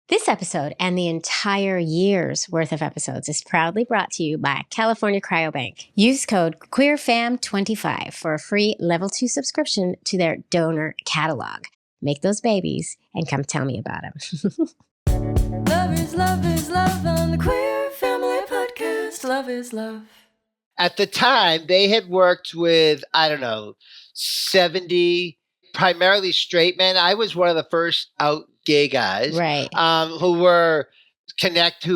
This episode and the entire year's worth of episodes is proudly brought to you by California Cryobank. Use code QueerFam25 for a free level 2 subscription to their donor catalog. Make those babies and come tell me about them. Love is love on the Queer Family Podcast. Love is love. At the time, they had worked with, 70 primarily straight men. I was one of the first out gay guys, Right. who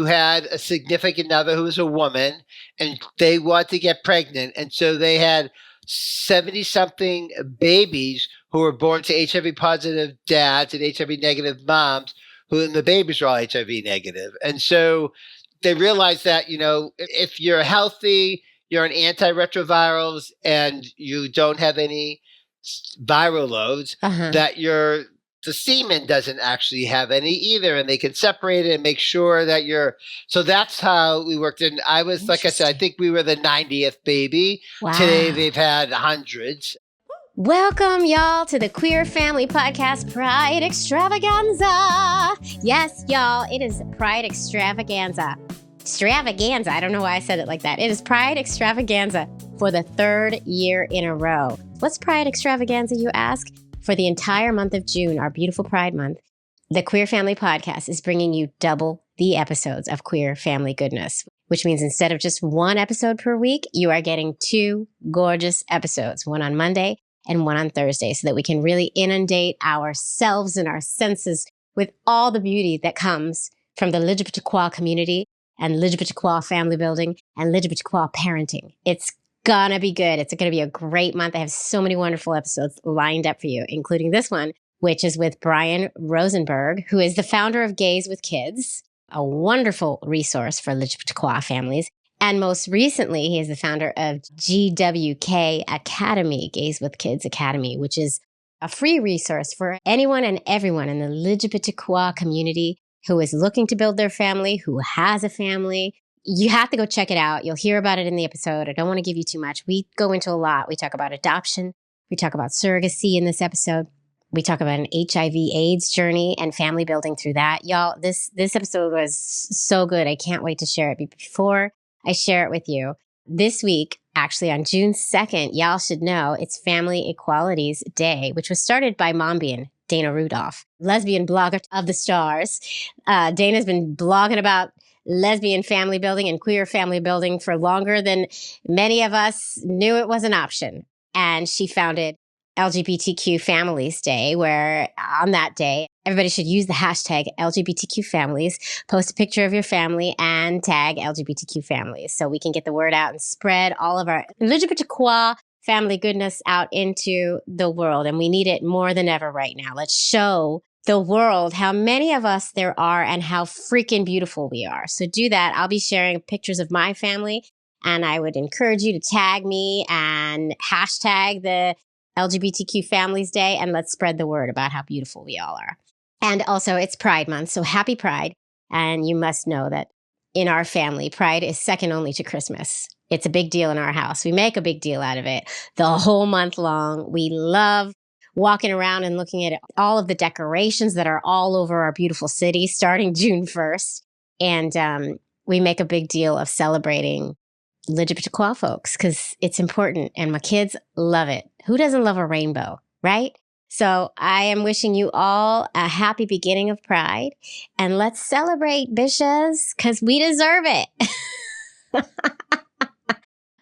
had a significant other who was a woman, and they wanted to get pregnant. And so they had 70-something babies who were born to HIV-positive dads and HIV-negative moms, and the babies were all HIV negative. And so they realized that, if you're healthy, you're on antiretrovirals, and you don't have any viral loads, that the semen doesn't actually have any either, and they can separate it and make sure that so that's how we worked. And I was, like I said, I think we were the 90th baby. Wow. Today they've had hundreds. Welcome, y'all, to the Queer Family Podcast Pride Extravaganza. Yes, y'all, it is Pride Extravaganza. Extravaganza. I don't know why I said it like that. It is Pride Extravaganza for the third year in a row. What's Pride Extravaganza, you ask? For the entire month of June, our beautiful Pride Month, the Queer Family Podcast is bringing you double the episodes of Queer Family goodness, which means instead of just one episode per week, you are getting 2 gorgeous episodes, one on Monday and one on Thursday, so that we can really inundate ourselves and our senses with all the beauty that comes from the LGBTQ community and LGBTQ family building and LGBTQ parenting. It's gonna be good. It's gonna be a great month. I have so many wonderful episodes lined up for you, including this one, which is with Brian Rosenberg, who is the founder of Gays with Kids, a wonderful resource for LGBTQ families. And most recently, he is the founder of GWK Academy, Gays with Kids Academy, which is a free resource for anyone and everyone in the LGBTQ community who is looking to build their family, who has a family. You have to go check it out. You'll hear about it in the episode. I don't want to give you too much. We go into a lot. We talk about adoption. We talk about surrogacy in this episode. We talk about an HIV/AIDS journey and family building through that. Y'all, this episode was so good. I can't wait to share it. But before I share it with you, this week, actually on June 2nd, y'all should know it's Family Equalities Day, which was started by Mombian Dana Rudolph, lesbian blogger of the stars. Dana's been blogging about lesbian family building and queer family building for longer than many of us knew it was an option. And she founded LGBTQ Families Day, where on that day, everybody should use the hashtag LGBTQ families, post a picture of your family and tag LGBTQ families so we can get the word out and spread all of our LGBTQ family goodness out into the world. And we need it more than ever right now. Let's show the world how many of us there are and how freaking beautiful we are. So do that. I'll be sharing pictures of my family, and I would encourage you to tag me and hashtag the LGBTQ Families Day, and let's spread the word about how beautiful we all are. And also, it's Pride Month, so happy Pride. And you must know that in our family, Pride is second only to Christmas. It's a big deal in our house. We make a big deal out of it the whole month long. We love walking around and looking at all of the decorations that are all over our beautiful city starting June 1st. And we make a big deal of celebrating LGBTQ folks because it's important and my kids love it. Who doesn't love a rainbow, right? So I am wishing you all a happy beginning of Pride, and let's celebrate, bitches, because we deserve it.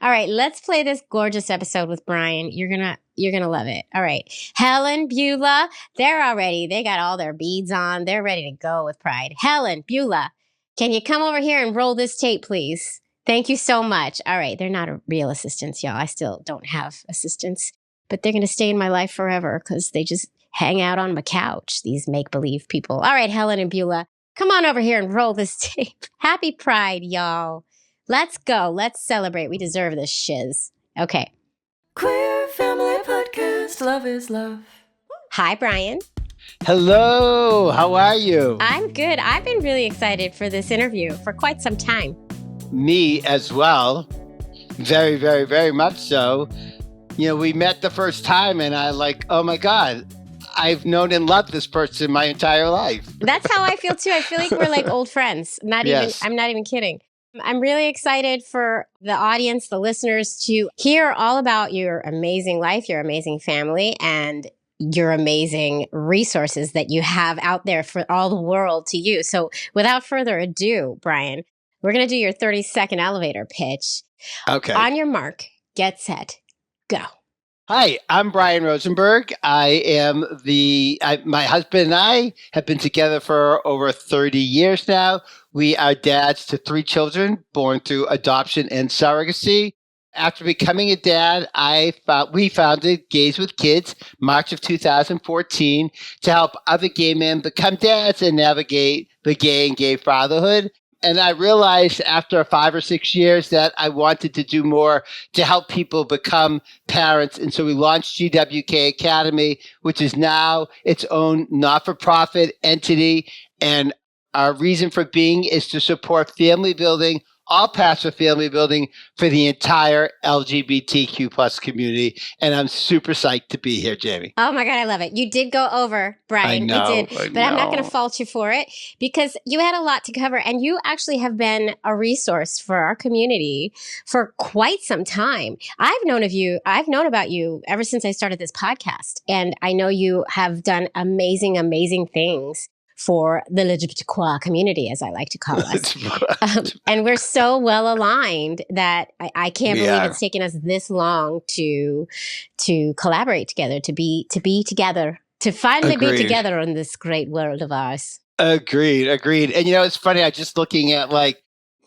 All right, let's play this gorgeous episode with Brian. You're gonna love it. All right, Helen, Beulah, they got all their beads on. They're ready to go with Pride. Helen, Beulah, can you come over here and roll this tape, please? Thank you so much. All right, they're not real assistants, y'all. I still don't have assistants, but they're gonna stay in my life forever because they just hang out on my couch, these make-believe people. All right, Helen and Beulah, come on over here and roll this tape. Happy Pride, y'all. Let's go. Let's celebrate. We deserve this shiz. Okay. Queer Family Podcast. Love is love. Hi, Brian. Hello. How are you? I'm good. I've been really excited for this interview for quite some time. Me as well. Very, very, very much so. We met the first time and I oh my God, I've known and loved this person my entire life. That's how I feel too. I feel like we're like old friends. Yes. I'm not even kidding. I'm really excited for the audience, the listeners, to hear all about your amazing life, your amazing family, and your amazing resources that you have out there for all the world to use. So without further ado, Brian, we're going to do your 30-second elevator pitch. Okay. On your mark, get set, go. Hi, I'm Brian Rosenberg. I am my husband and I have been together for over 30 years now. We are dads to 3 children born through adoption and surrogacy. After becoming a dad, we founded Gays with Kids, March of 2014, to help other gay men become dads and navigate the gay and gay fatherhood. And I realized after 5 or 6 years that I wanted to do more to help people become parents. And so we launched GWK Academy, which is now its own not-for-profit entity. And our reason for being is to support family building, all paths of family building for the entire LGBTQ plus community. And I'm super psyched to be here, Jaimie. Oh my God, I love it. You did go over, Brian. You did. But I'm not going to fault you for it because you had a lot to cover and you actually have been a resource for our community for quite some time. I've known about you ever since I started this podcast. And I know you have done amazing, amazing things for the LGBTQIA community, as I like to call us. And we're so well aligned that I can't believe it's taken us this long to collaborate together, to be together, to finally be together in this great world of ours. Agreed. And it's funny, I just looking at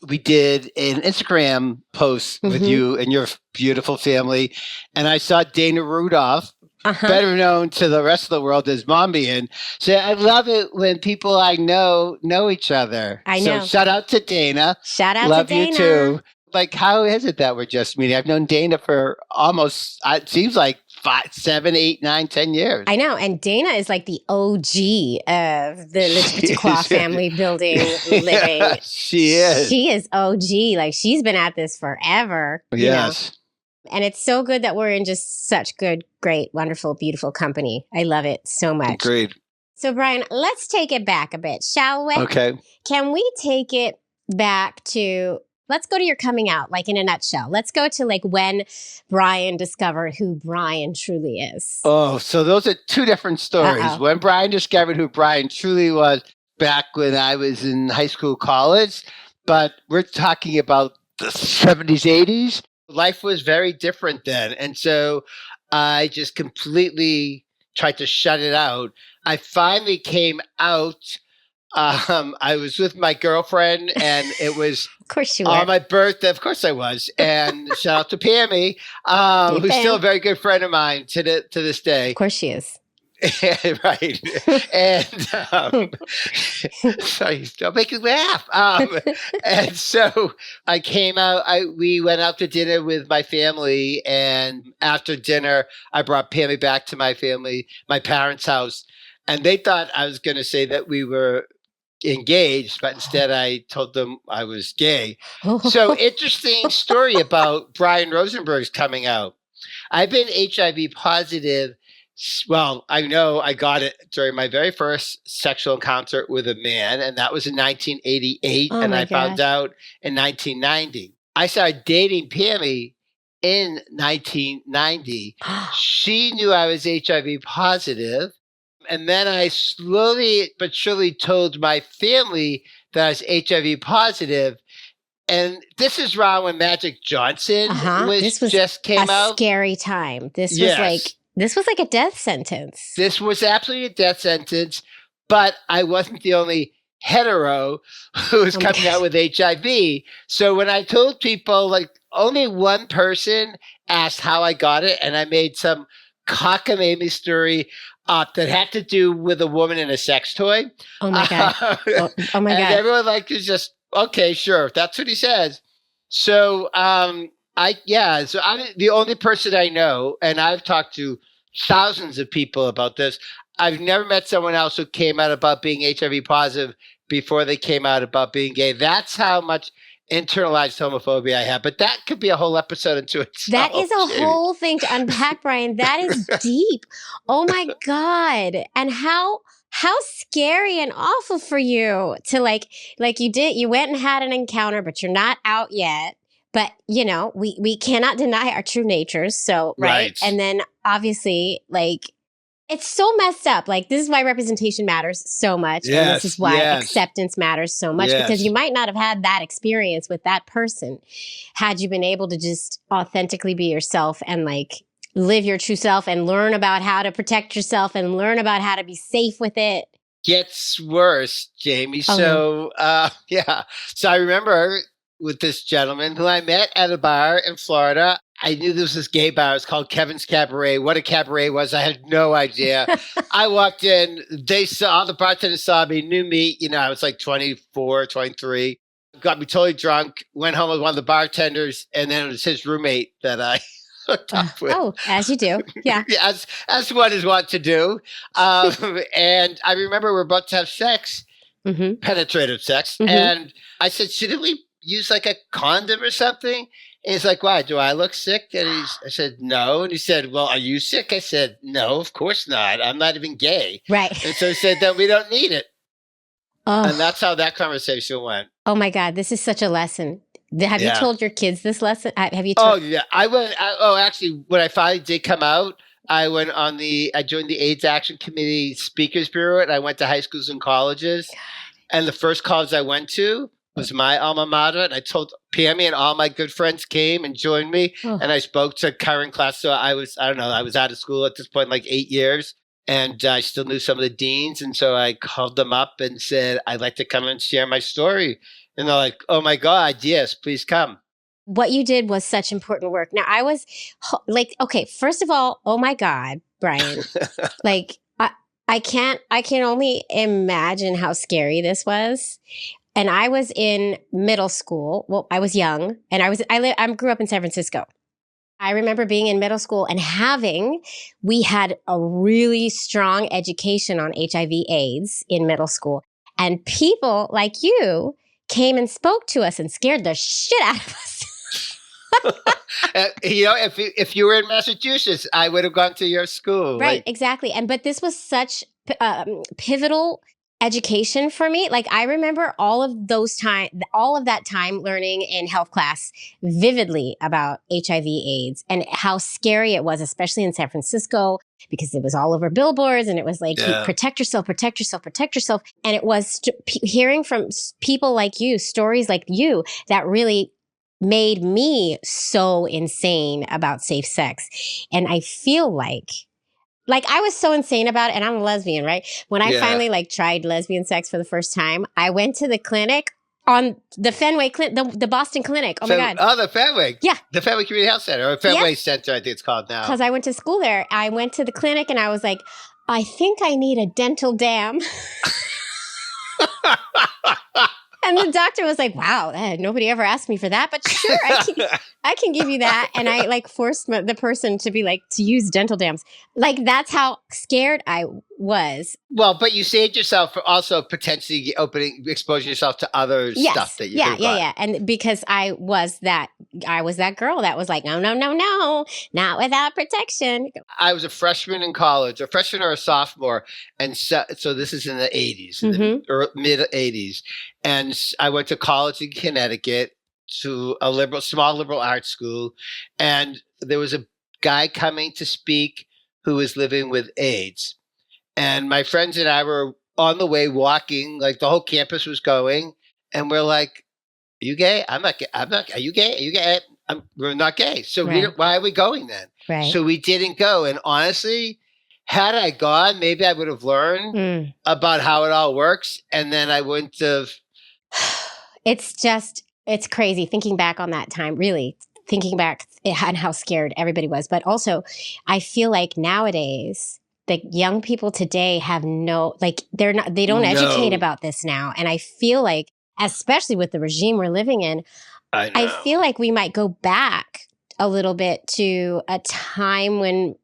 we did an Instagram post with you and your beautiful family, and I saw Dana Rudolph, better known to the rest of the world as Mombian. So I love it when people I know each other. I know. So shout out to Dana. Shout out love to Dana. You too. How is it that we're just meeting? I've known Dana for almost, it seems like 5, 7, 8, 9, 10 years. I know. And Dana is like the OG of the LGBTQ family building, living. Yeah, she is. She is OG. She's been at this forever. Yes. And it's so good that we're in just such good, great, wonderful, beautiful company. I love it so much. Agreed. So, Brian, let's take it back a bit, shall we? Okay. Can we take it back to, let's go to your coming out, in a nutshell. Let's go to when Brian discovered who Brian truly is. Oh, so those are 2 different stories. Uh-oh. When Brian discovered who Brian truly was back when I was in high school, college, but we're talking about the 70s, 80s. Life was very different then. And so I just completely tried to shut it out. I finally came out. I was with my girlfriend and it was Of course you were. on my birthday. Of course I was. And shout out to Pammy, who's still a very good friend of mine to this day. Of course she is. Right. And sorry, don't make me laugh. And so I came out, we went out to dinner with my family, and after dinner, I brought Pammy back to my family, my parents' house, and they thought I was going to say that we were engaged, but instead I told them I was gay. So interesting story about Brian Rosenberg's coming out. I've been HIV positive. Well, I know I got it during my very first sexual encounter with a man, and that was in 1988, and I found out in 1990. I started dating Pammy in 1990. She knew I was HIV positive, and then I slowly but surely told my family that I was HIV positive. And this is around when Magic Johnson just came out. Scary time. This was like a death sentence. This was absolutely a death sentence, but I wasn't the only hetero who was coming out with HIV. So when I told people, only one person asked how I got it, and I made some cockamamie story up that had to do with a woman and a sex toy. Oh my God. Oh my God. And everyone is just, okay, sure, that's what he says. So I'm the only person I know, and I've talked to thousands of people about this. I've never met someone else who came out about being HIV positive before they came out about being gay. That's how much internalized homophobia I have. But that could be a whole episode into itself. That is a Jamie. whole thing to unpack, Brian. That is deep. Oh my God. And how scary and awful for you to like you went and had an encounter, but you're not out yet. But we cannot deny our true natures. So, right. And then obviously like, it's so messed up. Like, this is why representation matters so much. Yes, and this is why yes. acceptance matters so much, because you might not have had that experience with that person had you been able to just authentically be yourself and like live your true self and learn about how to protect yourself and learn about how to be safe with it. Gets worse, Jaimie. So, So I remember with this gentleman who I met at a bar in Florida. I knew this was this gay bar. It was called Kevin's Cabaret. What a cabaret was, I had no idea. I walked in. All the bartenders saw me, knew me. I was like 24, 23. Got me totally drunk. Went home with one of the bartenders, and then it was his roommate that I hooked up with. Oh, as you do. Yeah. As one is wont to do. And I remember we were about to have sex, penetrative sex. And I said, shouldn't we use like a condom or something? And he's like, why? Do I look sick? And I said, no. And he said, well, are you sick? I said, no, of course not. I'm not even gay. Right. And so he said, then we don't need it. Oh. And that's how that conversation went. Oh my God, this is such a lesson. Have you told your kids this lesson? Have you? Oh yeah, I went. Actually, when I finally did come out, I joined the AIDS Action Committee Speakers Bureau, and I went to high schools and colleges. And the first college I went to was my alma mater, and I told Pammy, and all my good friends came and joined me, and I spoke to current class. So I was out of school at this point, like 8 years, and I still knew some of the deans, and so I called them up and said, I'd like to come and share my story. And they're like, oh my God, yes, please come. What you did was such important work. Now, I was like, okay, first of all, oh my God, Brian, like, I can only imagine how scary this was. And I was in middle school. Well, I was young, and I grew up in San Francisco. I remember being in middle school and we had a really strong education on HIV/AIDS in middle school. And people like you came and spoke to us and scared the shit out of us. If you were in Massachusetts, I would have gone to your school. Right, exactly. But this was such pivotal education for me. Like, I remember all of that time learning in health class vividly about HIV/AIDS and how scary it was, especially in San Francisco, because it was all over billboards and it was like, protect yourself, protect yourself, protect yourself. And it was hearing from people like you, stories like you, that really made me so insane about safe sex. And I feel like I was so insane about it, and I'm a lesbian, right? When I finally tried lesbian sex for the first time, I went to the clinic on the Fenway Clinic, the Boston Clinic. Oh my God. Oh, the Fenway. Yeah. The Fenway Community Health Center, or Fenway Center, I think it's called now. Because I went to school there. I went to the clinic and I was like, I think I need a dental dam. And the doctor was like, wow, nobody ever asked me for that, but sure, I can give you that. And I forced the person to be to use dental dams. That's how scared I was. Well, but you saved yourself for also potentially exposing yourself to other stuff that you did. Yeah. And because I was that girl that was like, no, not without protection. I was a freshman in college, a freshman or a sophomore. And so this is in the 80s, the mid 80s. And I went to college in Connecticut to a small liberal arts school. And there was a guy coming to speak who was living with AIDS. And my friends and I were on the way walking, the whole campus was going. And we're like, are you gay? I'm not gay. Are you gay? Are you gay? We're not gay. So why are we going then? Right. So we didn't go. And honestly, had I gone, maybe I would have learned about how it all works. And then I wouldn't have. It's crazy thinking back on that time, really thinking back on how scared everybody was. But also, I feel like nowadays, the young people today have they don't educate about this now. And I feel like, especially with the regime we're living in, I feel like we might go back a little bit to a time when,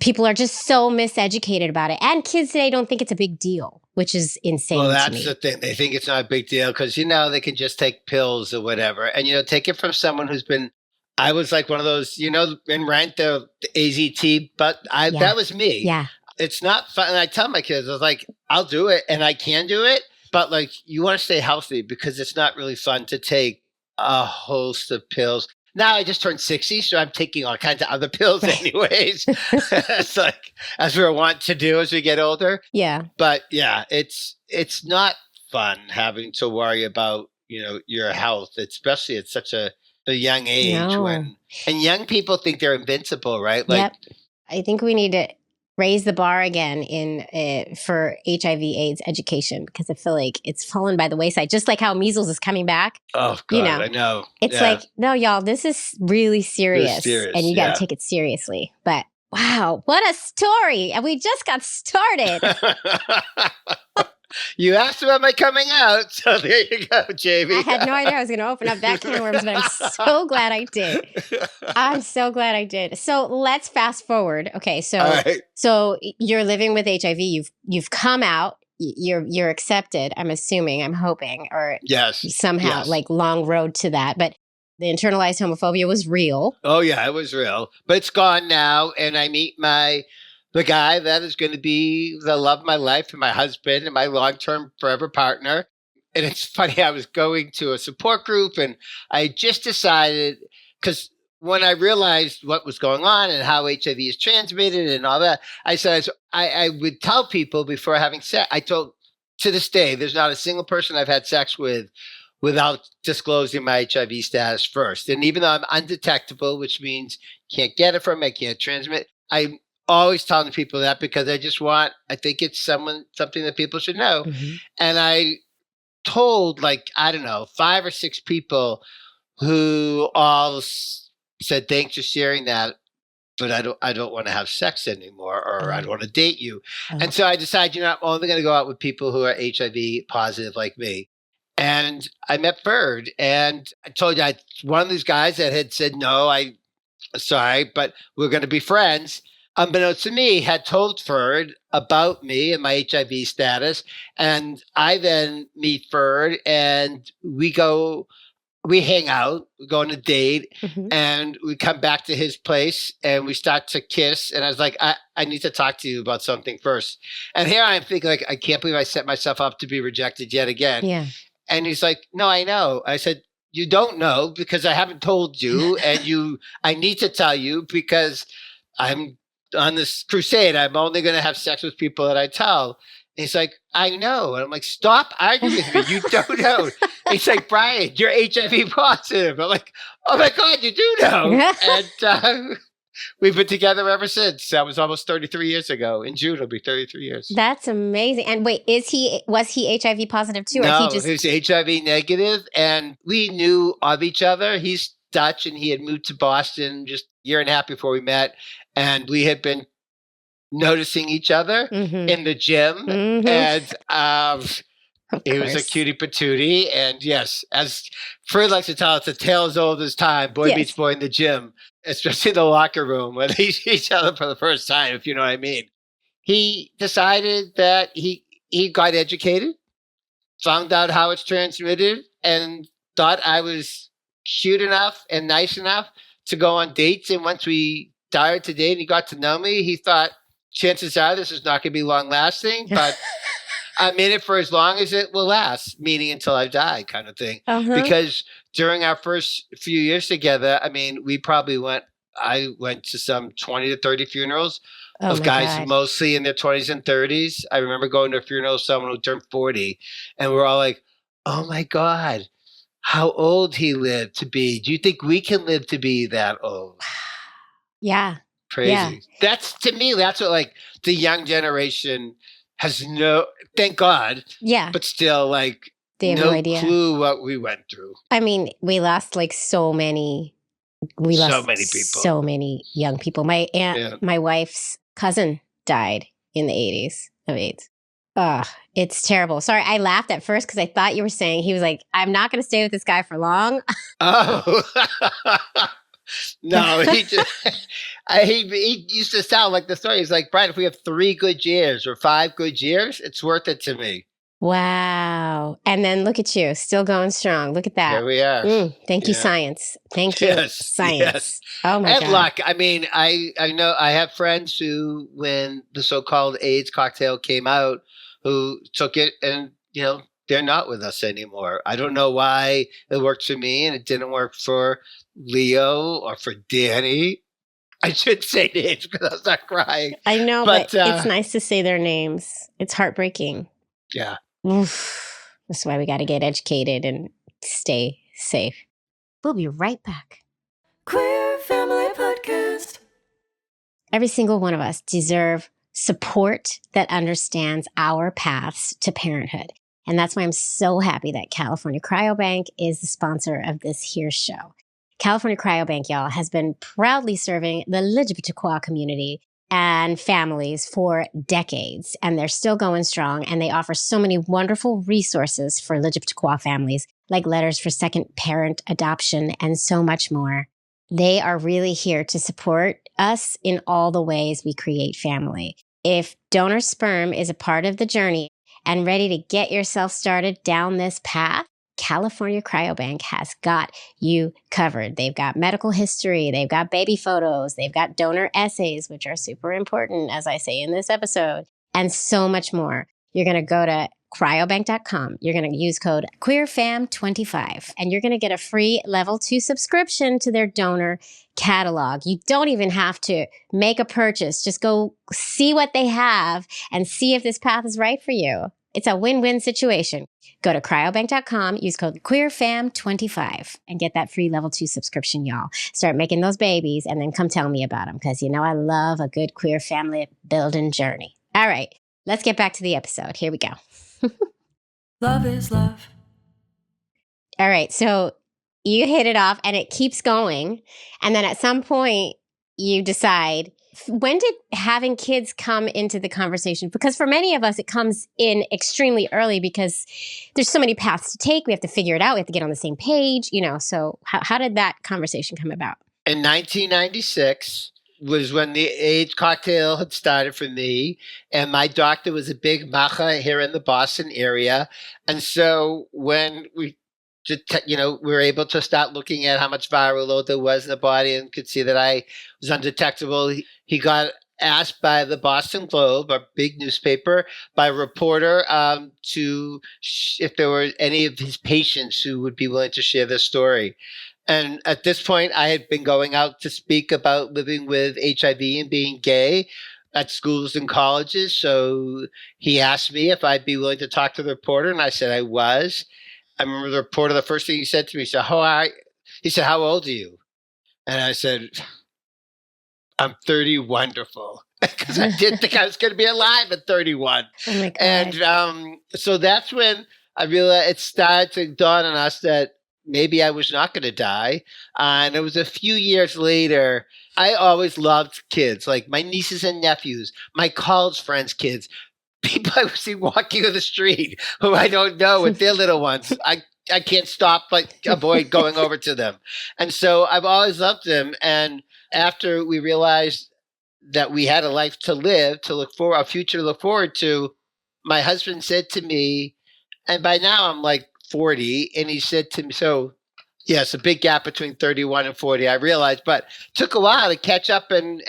people are just so miseducated about it. And kids today don't think it's a big deal, which is insane Well, to that's me. the thing. They think it's not a big deal because, they can just take pills or whatever. And, take it from someone who's been, I was like one of those, in Rent, the AZT, but Yeah. that was me. Yeah. It's not fun. And I tell my kids, I was like, I'll do it and I can do it. But like, you want to stay healthy because it's not really fun to take a host of pills. Now I just turned 60, so I'm taking all kinds of other pills anyways. It's like, as we're wont to do as we get older. Yeah. But yeah, it's not fun having to worry about, your health, especially at such a young age No. and young people think they're invincible, right? Like, Yep. I think we need to raise the bar again for HIV/AIDS education because I feel like it's fallen by the wayside. Just like how measles is coming back. oh God, I know. It's Yeah. like, no, y'all, this is really serious, serious, and you got to yeah. take it seriously. But wow, what a story! And we just got started. You asked about my coming out, so there you go, Jaimie. I had no idea I was going to open up that can of worms, but I'm so glad I did. I'm so glad I did. So let's fast forward. Okay, so All right. so you're living with HIV. You've come out. You're accepted. I'm assuming. I'm hoping, or Yes. somehow Yes. like long road to that. But the internalized homophobia was real. Oh yeah, it was real, but it's gone now, and I meet the guy that is going to be the love of my life and my husband and my long-term forever partner. And it's funny, I was going to a support group and I just decided, because when I realized what was going on and how HIV is transmitted and all that, I said I would tell people before having sex. I told, to this day, there's not a single person I've had sex with without disclosing my HIV status first. And even though I'm undetectable, which means can't get it from me, I can't transmit, I'm always telling people that because I think it's something that people should know. Mhm. And I told, like, I don't know, 5 or 6 people who all said, thanks for sharing that, but I don't want to have sex anymore, or I don't want to date you. And so I decided, I'm only going to go out with people who are HIV positive like me. And I met Bird, and I told you, one of these guys that had said, no, sorry, but we're going to be friends, unbeknownst to me, had told Ferd about me and my HIV status. And I then meet Ferd and we hang out, we go on a date, Mhm. and we come back to his place and we start to kiss. And I was like, I need to talk to you about something first. And here I am thinking, like, I can't believe I set myself up to be rejected yet again. Yeah. And he's like, no, I know. I said, you don't know because I haven't told you, and I need to tell you because I'm on this crusade. I'm only going to have sex with people that I tell. And he's like, I know. And I'm like, stop arguing with me. You don't know. He's like, Brian, you're HIV positive. I'm like, oh my God, you do know. And we've been together ever since. That was almost 33 years ago. In June, it'll be 33 years. That's amazing. And wait, was he HIV positive too? No, or he was HIV negative, and we knew of each other. He's Dutch, and he had moved to Boston just a year and a half before we met, and we had been noticing each other Mhm. in the gym, Mhm. and Of he was a course. cutie patootie. And yes, as Fred likes to tell, it's a tale as old as time. Boy Yes. meets boy in the gym, especially in the locker room when they see each other for the first time, if you know what I mean. He decided that he got educated, found out how it's transmitted, and thought I was cute enough and nice enough to go on dates. And once we started to date and he got to know me, he thought, chances are this is not going to be long lasting, but I'm in it for as long as it will last, meaning until I die, kind of thing. Uh-huh. Because during our first few years together, I mean, I went to some 20 to 30 funerals Oh of my guys God. mostly in their 20s and 30s. I remember going to a funeral of someone who turned 40, and we're all like, oh my God, how old he lived to be. Do you think we can live to be that old? Yeah. Crazy. Yeah. To me, that's what, like, the young generation has thank God, Yeah. but still, like, They have no no idea. clue what we went through. I mean, we lost like so many people. So many young people. My aunt, my wife's cousin died in the 80s of AIDS. Ugh, it's terrible. Sorry, I laughed at first because I thought you were saying he was like, I'm not going to stay with this guy for long. Oh. No, he just he used to sound like the story. He's like, Brian, if we have 3 good years or 5 good years, it's worth it to me. Wow. And then look at you, still going strong. Look at that. Here we are. Thank you, Yeah. science. Thank you, Yes, science. yes. Oh my And God. luck. I mean, I know I have friends who, when the so-called AIDS cocktail came out, who took it and, they're not with us anymore. I don't know why it worked for me and it didn't work for Leo or for Danny. I should say names because I'll start crying. I know, But, but it's nice to say their names. It's heartbreaking. Yeah. Oof. That's why we got to get educated and stay safe. We'll be right back. Queer Family Podcast. Every single one of us deserve support that understands our paths to parenthood. And that's why I'm so happy that California Cryobank is the sponsor of this here show. California Cryobank, y'all, has been proudly serving the LGBTQIA community and families for decades, and they're still going strong, and they offer so many wonderful resources for LGBTQIA families, like letters for second parent adoption and so much more. They are really here to support us in all the ways we create family. If donor sperm is a part of the journey and ready to get yourself started down this path, California Cryobank has got you covered. They've got medical history, they've got baby photos, they've got donor essays, which are super important, as I say in this episode, and so much more. You're going to go to cryobank.com. You're going to use code QueerFam25, and you're going to get a free level 2 subscription to their donor catalog. You don't even have to make a purchase. Just go see what they have and see if this path is right for you. It's a win-win situation. Go to cryobank.com, use code QueerFam25, and get that free level 2 subscription, y'all. Start making those babies, and then come tell me about them, because I love a good queer family building journey. All right, let's get back to the episode. Here we go. Love is love. All right, so you hit it off, and it keeps going. And then at some point, you decide, when did having kids come into the conversation? Because for many of us, it comes in extremely early because there's so many paths to take. We have to figure it out. We have to get on the same page, So how did that conversation come about? In 1996 was when the AIDS cocktail had started for me, and my doctor was a big macha here in the Boston area. And so when we were able to start looking at how much viral load there was in the body and could see that I was undetectable, he got asked by the Boston Globe, a big newspaper, by a reporter if there were any of his patients who would be willing to share their story. And at this point, I had been going out to speak about living with HIV and being gay at schools and colleges. So he asked me if I'd be willing to talk to the reporter, and I said I was. I remember the reporter, the first thing he said to me, he said, "How old are you?" And I said, "I'm 30, wonderful." Because I didn't think I was going to be alive at 31. Oh my God. And so that's when I realized it started to dawn on us that maybe I was not going to die. And it was a few years later. I always loved kids, like my nieces and nephews, my college friends' kids. People I see walking on the street who I don't know with their little ones. I can't avoid going over to them. And so I've always loved them. And after we realized that we had a life to live, a future to look forward to, my husband said to me, and by now I'm like 40, and he said to me, so yes, a big gap between 31 and 40, I realized, but took a while to catch up and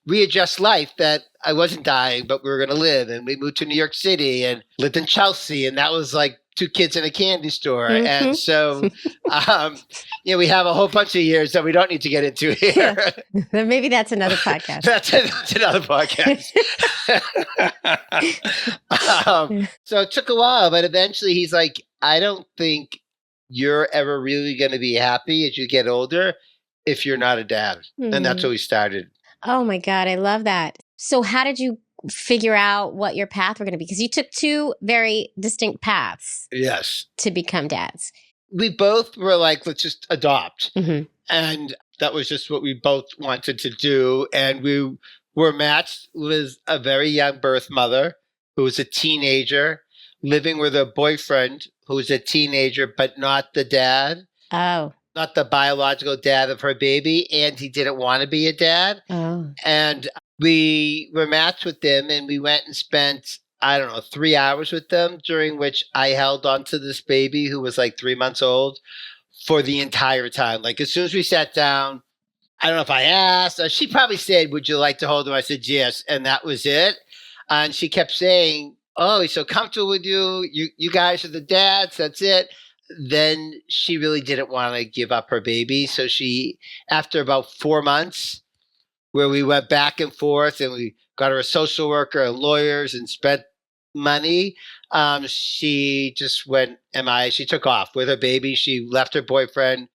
readjust life, that I wasn't dying, but we were going to live. And we moved to New York City and lived in Chelsea. And that was like 2 kids in a candy store. Mm-hmm. And so, we have a whole bunch of years that we don't need to get into here. Then maybe that's another podcast. That's another podcast. So it took a while, but eventually he's like, I don't think you're ever really going to be happy as you get older if you're not a dad. Mm-hmm. And that's how we started. Oh my God, I love that. So how did you figure out what your path were going to be? Because you took 2 very distinct paths. Yes. To become dads. We both were like, let's just adopt. Mm-hmm. And that was just what we both wanted to do. And we were matched with a very young birth mother who was a teenager, living with a boyfriend who was a teenager, but not the dad. Oh. not the biological dad of her baby, and he didn't want to be a dad. Oh. And we were matched with them, and we went and spent, I don't know, 3 hours with them, during which I held onto this baby who was like 3 months old for the entire time. Like, as soon as we sat down, I don't know if I asked, or she probably said, "Would you like to hold him?" I said, "Yes." And that was it. And she kept saying, "Oh, he's so comfortable with you. You guys are the dads. That's it." Then she really didn't want to give up her baby. So she, after about 4 months, where we went back and forth and we got her a social worker and lawyers and spent money, she just went MIA. She took off with her baby. She left her boyfriend,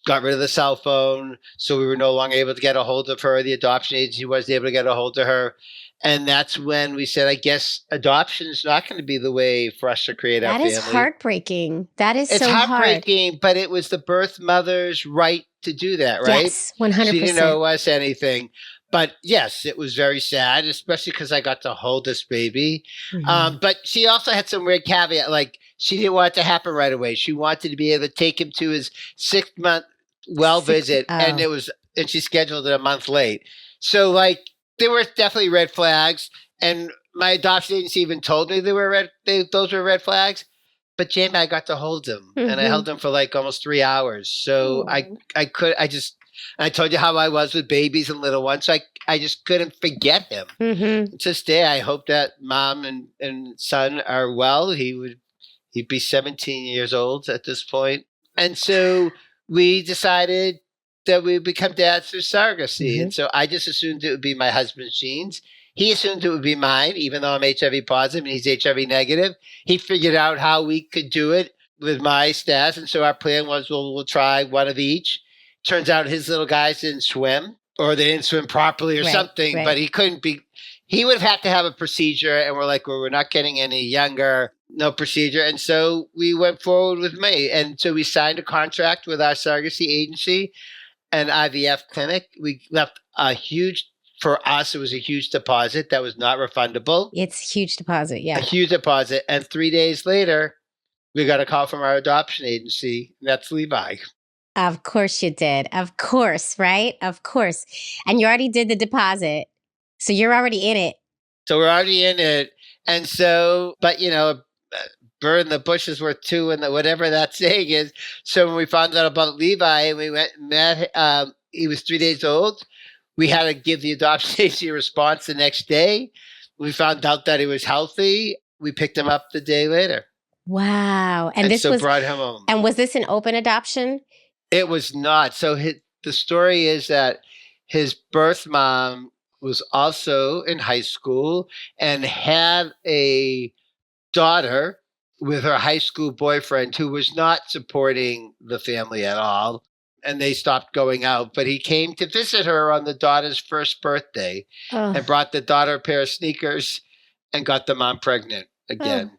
got rid of the cell phone, so we were no longer able to get a hold of her. The adoption agency wasn't able to get a hold of her. And that's when we said, I guess adoption is not going to be the way for us to create our family. That is heartbreaking. That is It's so hard. heartbreaking, but it was the birth mother's right to do that, right? Yes, 100%. She didn't owe us anything. But yes, it was very sad, especially because I got to hold this baby. Mhm. But she also had some weird caveat, like she didn't want it to happen right away. She wanted to be able to take him to his 6-month well visit, and she scheduled it a month late. So like there were definitely red flags, and my adoption agency even told me those were red flags. But Jaimie, I got to hold him, and I held him for like almost 3 hours. So I told you how I was with babies and little ones. So I just couldn't forget him. To this day, I hope that mom and son are well. He'd be 17 years old at this point. And so we decided that we would become dads through surrogacy. And so I just assumed it would be my husband's genes. He assumed it would be mine, even though I'm HIV positive and he's HIV negative. He figured out how we could do it with my stats. And so our plan was we'll try one of each. Turns out his little guys didn't swim, or they didn't swim properly or something, but he couldn't be. He would have had to have a procedure, and we're like, well, we're not getting any younger, no procedure. And so we went forward with me. And so we signed a contract with our surrogacy agency and IVF clinic. We left for us, it was a huge deposit that was not refundable. It's a huge deposit, yeah. A huge deposit. And 3 days later, we got a call from our adoption agency, and that's Levi. Of course you did. Of course, right? Of course. And you already did the deposit. So you're already in it. So we're already in it. And so, but bird in the bush is worth two, and whatever that saying is. So when we found out about Levi and we went and met, he was 3 days old. We had to give the adoption agency a response the next day. We found out that he was healthy. We picked him up the day later. Wow. And this so was brought him home. And was this an open adoption? It was not. So the story is that his birth mom was also in high school and had a daughter with her high school boyfriend who was not supporting the family at all. And they stopped going out. But he came to visit her on the daughter's first birthday and brought the daughter a pair of sneakers and got the mom pregnant again.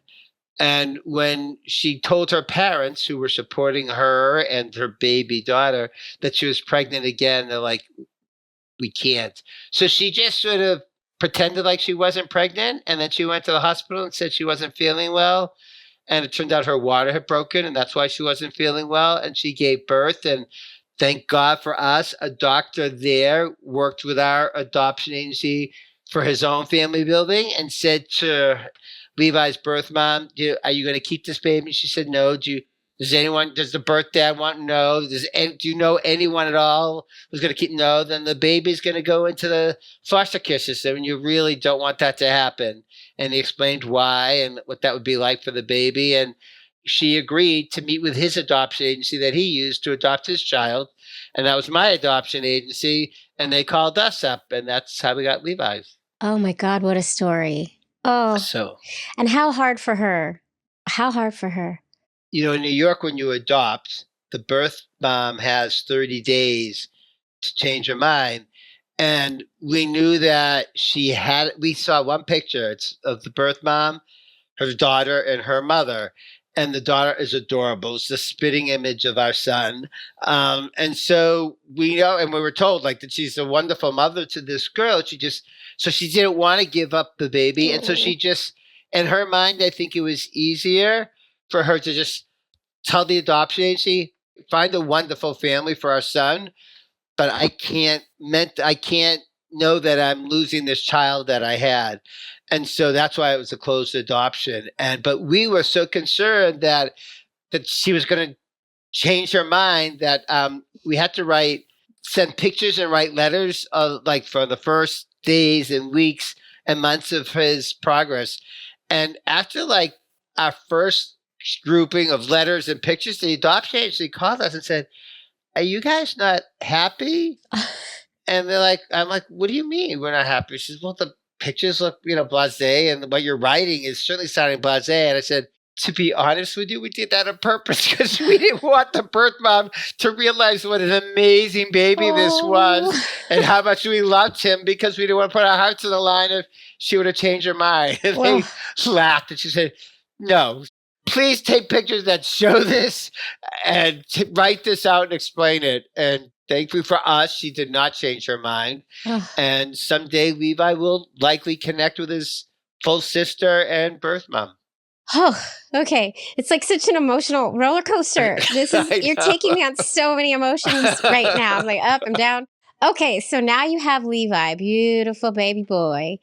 And when she told her parents, who were supporting her and her baby daughter, that she was pregnant again, they're like, we can't. So she just sort of pretended like she wasn't pregnant. And then she went to the hospital and said she wasn't feeling well. And it turned out her water had broken, and that's why she wasn't feeling well. And she gave birth. And thank God for us, a doctor there worked with our adoption agency for his own family building and said to Levi's birth mom, are you going to keep this baby? She said, no. Does the birth dad want? No. Do you know anyone at all who's going to keep? No. Then the baby's going to go into the foster care system, and you really don't want that to happen. And he explained why and what that would be like for the baby. And she agreed to meet with his adoption agency that he used to adopt his child. And that was my adoption agency. And they called us up, and that's how we got Levi's. Oh my God, what a story. Oh. And how hard for her? How hard for her? In New York, when you adopt, the birth mom has 30 days to change her mind. And we knew that we saw one picture of the birth mom, her daughter, and her mother. And the daughter is adorable. It's the spitting image of our son. And so we know, and we were told that she's a wonderful mother to this girl. She didn't want to give up the baby. And so she just, in her mind, I think it was easier for her to just tell the adoption agency, find a wonderful family for our son, but I can't know that I'm losing this child that I had. And so that's why it was a closed adoption. But we were so concerned that she was going to change her mind that we had to send pictures and write letters like for the first days and weeks and months of his progress. And after like our first grouping of letters and pictures, the adoption agency called us and said, "Are you guys not happy?" And they're like, I'm like, "What do you mean we're not happy?" She says, "Well, the pictures look, blasé, and what you're writing is certainly sounding blasé." And I said, "To be honest with you, we did that on purpose because we didn't want the birth mom to realize what an amazing baby this was and how much we loved him, because we didn't want to put our hearts on the line if she would have changed her mind." And they laughed and she said, "No, please take pictures that show this and write this out and explain it." And thankfully for us, she did not change her mind. And someday Levi will likely connect with his full sister and birth mom. Oh, okay. It's like such an emotional roller coaster. You're taking me on so many emotions right now. I'm like up and down. Okay, so now you have Levi, beautiful baby boy.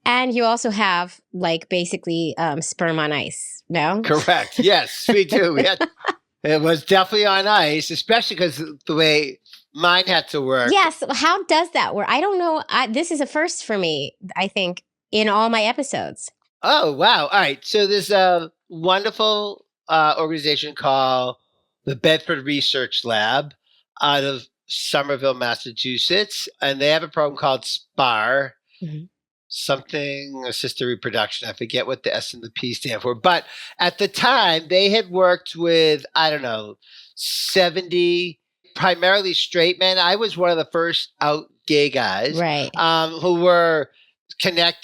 And you also have like basically sperm on ice, no? Correct. Yes, we do. It was definitely on ice, especially because the way mine had to work. Yes. How does that work? I don't know. This is a first for me, I think, in all my episodes. Oh, wow. All right. So there's a wonderful organization called the Bedford Research Lab out of Somerville, Massachusetts. And they have a program called SPAR, something assisted reproduction. I forget what the S and the P stand for. But at the time, they had worked with, 70 primarily straight men. I was one of the first out gay guys, right?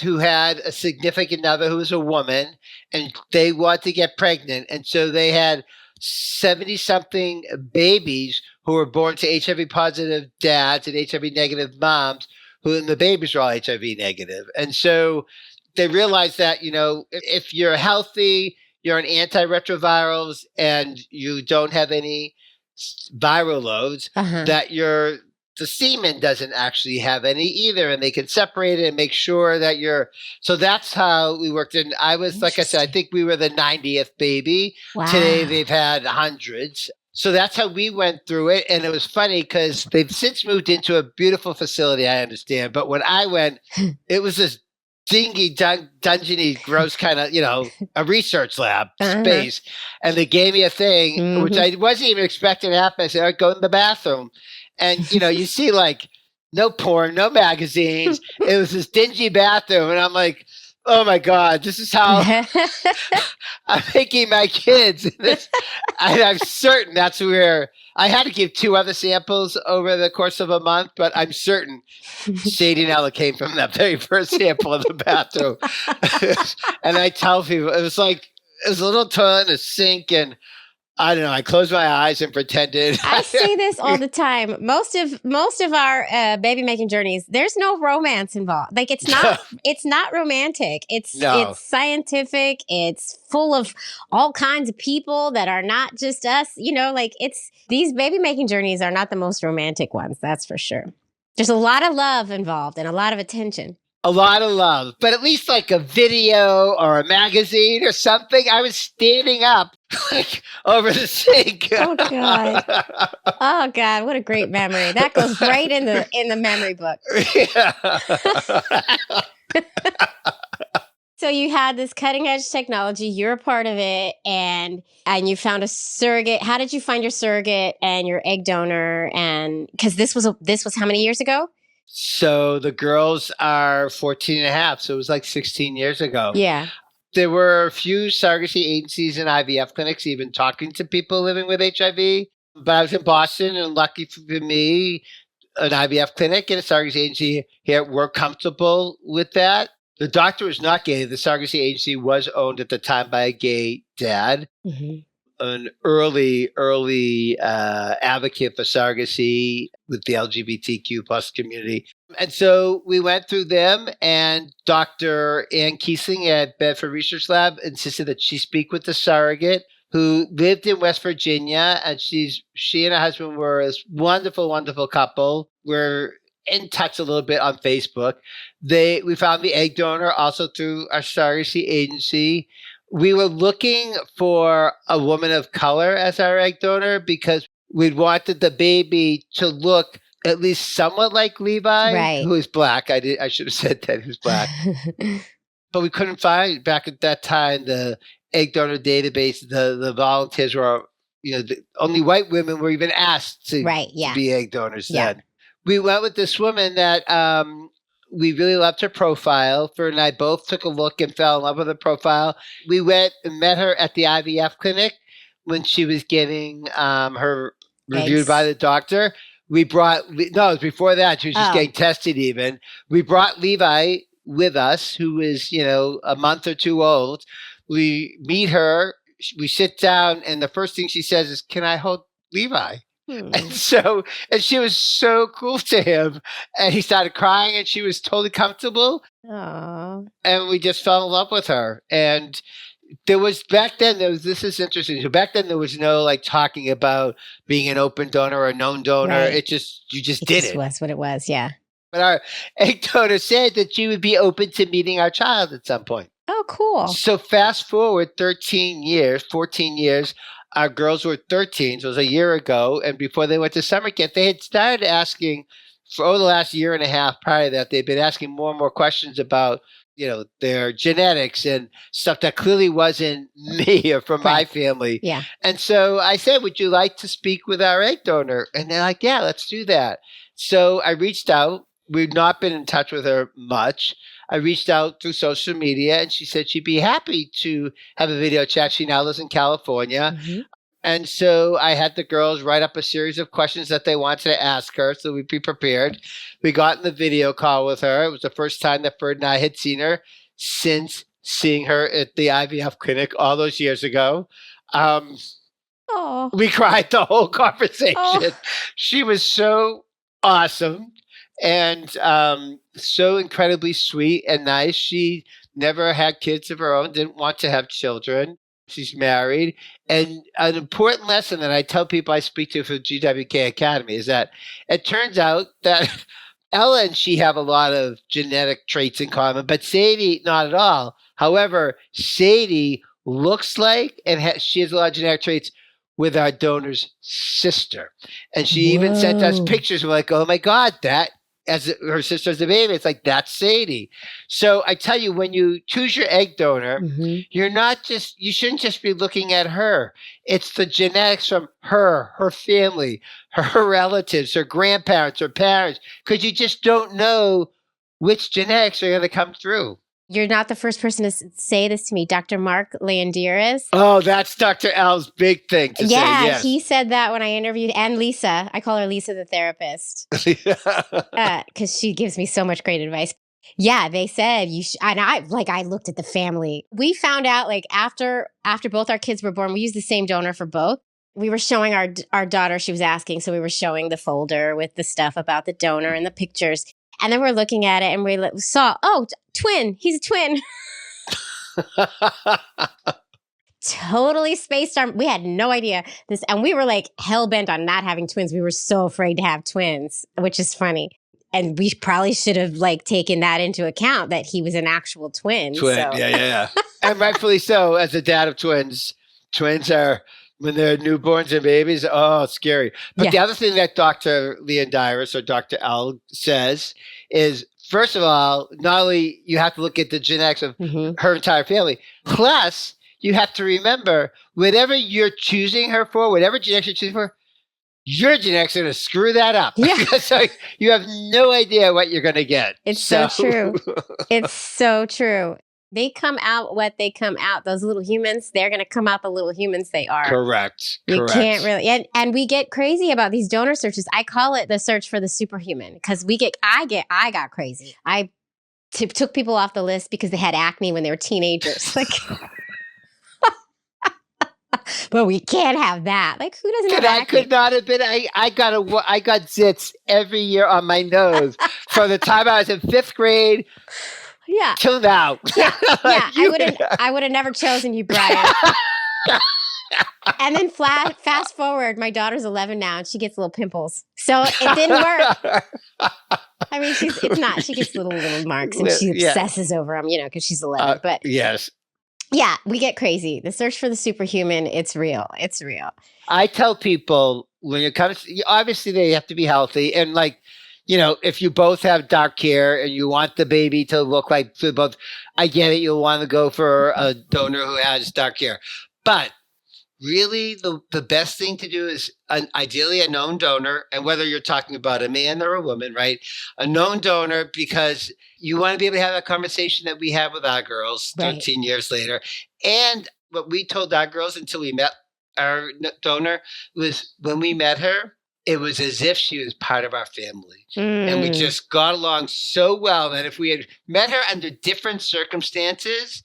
Who had a significant other who was a woman, and they wanted to get pregnant. And so they had 70 something babies who were born to HIV positive dads and HIV negative moms, and the babies were all HIV negative. And so they realized that, if you're healthy, you're on antiretrovirals, and you don't have any viral loads, that the semen doesn't actually have any either, and they can separate it and make sure that so that's how we worked. And I was, like I said, I think we were the 90th baby. Wow. Today they've had hundreds. So that's how we went through it. And it was funny because they've since moved into a beautiful facility, I understand. But when I went, it was this dingy, dungeony, gross kind of, a research lab space. And they gave me a thing, which I wasn't even expecting to happen. I said, "All right, go in the bathroom." And, you see like no porn, no magazines. It was this dingy bathroom. And I'm like, oh my God, this is how I'm making my kids. I'm certain that's where I had to give 2 other samples over the course of a month, but I'm certain Sadie and Ella came from that very first sample of the bathroom. And I tell people, it was a little toilet and a sink, and I don't know. I closed my eyes and pretended. I say this all the time. Most of our baby making journeys, there's no romance involved. Like it's not romantic. It's scientific. It's full of all kinds of people that are not just us. These baby making journeys are not the most romantic ones. That's for sure. There's a lot of love involved and a lot of attention. A lot of love, but at least like a video or a magazine or something. I was standing up like over the sink. Oh God! Oh God! What a great memory. That goes right in the memory book. Yeah. So you had this cutting edge technology. You're a part of it, and you found a surrogate. How did you find your surrogate and your egg donor? And because this was how many years ago? So the girls are 14 and a half. So it was like 16 years ago. Yeah. There were a few surrogacy agencies and IVF clinics, even talking to people living with HIV. But I was in Boston, and lucky for me, an IVF clinic and a surrogacy agency here were comfortable with that. The doctor was not gay. The surrogacy agency was owned at the time by a gay dad. An early advocate for surrogacy with the LGBTQ plus community. And so we went through them, and Dr. Ann Kiesling at Bedford Research Lab insisted that she speak with the surrogate who lived in West Virginia, and she and her husband were this wonderful, wonderful couple. We're in touch a little bit on Facebook. We found the egg donor also through our surrogacy agency. We were looking for a woman of color as our egg donor because we wanted the baby to look at least somewhat like Levi, Right. who is black. I should have said that he was black. But we couldn't find, back at that time, the egg donor database. The volunteers were, only white women were even asked to be egg donors then. We went with this woman that we really loved her profile. Ferd and I both took a look and fell in love with her profile. We went and met her at the IVF clinic when she was getting her reviewed by the doctor. We brought, it was before that. She was just getting tested even. We brought Levi with us, who is, a month or two old. We meet her, we sit down, and the first thing she says is, "Can I hold Levi?" And she was so cool to him, and he started crying, and she was totally comfortable. Aww. And we just fell in love with her. And this is interesting. So back then there was no talking about being an open donor or a known donor. Right. You just did it. It was what it was. Yeah. But our egg donor said that she would be open to meeting our child at some point. Oh, cool. So fast forward 14 years, our girls were 13, so it was a year ago. And before they went to summer camp, they had started asking, for the last year and a half prior to that, they've been asking more and more questions about, their genetics and stuff that clearly wasn't me or from my family. Yeah. And so I said, "Would you like to speak with our egg donor?" And they're like, "Yeah, let's do that." So I reached out. We've not been in touch with her much. I reached out through social media, and she said she'd be happy to have a video chat. She now lives in California. Mm-hmm. And so I had the girls write up a series of questions that they wanted to ask her so we'd be prepared. We got in the video call with her. It was the first time that Ferd and I had seen her since seeing her at the IVF clinic all those years ago. We cried the whole conversation. Oh. She was so awesome and so incredibly sweet and nice. She never had kids of her own, didn't want to have children. She's married. And an important lesson that I tell people I speak to for GWK Academy is that it turns out that Ella and she have a lot of genetic traits in common, but Sadie, not at all. However, Sadie looks like and she has a lot of genetic traits with our donor's sister. And she even sent us pictures. We're like, "Oh my God, that as her sister as a baby." It's like, that's Sadie. So I tell you, when you choose your egg donor, you shouldn't just be looking at her. It's the genetics from her family, her relatives, her grandparents, her parents, because you just don't know which genetics are going to come through. You're not the first person to say this to me. Dr. Mark Landeris. Oh, that's Dr. Al's big thing to say, yes. He said that when I interviewed, and Lisa. I call her Lisa the therapist. Because she gives me so much great advice. Yeah, they said and I looked at the family. We found out after both our kids were born, we used the same donor for both. We were showing our daughter, she was asking, so we were showing the folder with the stuff about the donor and the pictures. And then we're looking at it and we saw, twin. He's a twin. Totally spaced on. We had no idea this. And we were hell bent on not having twins. We were so afraid to have twins, which is funny. And we probably should have taken that into account that he was an actual twin. Yeah. And rightfully so. As a dad of twins are, when they're newborns and babies, it's scary. But the other thing that Dr. Landeris or Dr. L says is, first of all, not only you have to look at the genetics of her entire family, plus you have to remember, whatever you're choosing her for, whatever genetics you're choosing for, your genetics are going to screw that up. Yeah. So you have no idea what you're going to get. It's so true. It's so true. They come out what they come out. Those little humans, they're going to come out the little humans they are. Correct. You can't really. And we get crazy about these donor searches. I call it the search for the superhuman because I got crazy. I took people off the list because they had acne when they were teenagers. But we can't have that. Who doesn't have acne? I could not have been. I got zits every year on my nose from the time I was in 5th grade. Yeah. Till now. Yeah. I would have never chosen you, Brian. And then fast forward, my daughter's 11 now, and she gets little pimples. So it didn't work. I mean, she gets little marks, and she obsesses over them, because she's 11. But yes. Yeah, we get crazy. The search for the superhuman, it's real. It's real. I tell people when it comes, obviously they have to be healthy. And if you both have dark hair and you want the baby to look like both, I get it. You'll want to go for a donor who has dark hair. But really, the best thing to do is ideally a known donor. And whether you're talking about a man or a woman, right? A known donor, because you want to be able to have that conversation that we have with our girls 13 years later. And what we told our girls until we met our donor was when we met her, it was as if she was part of our family. And we just got along so well that if we had met her under different circumstances,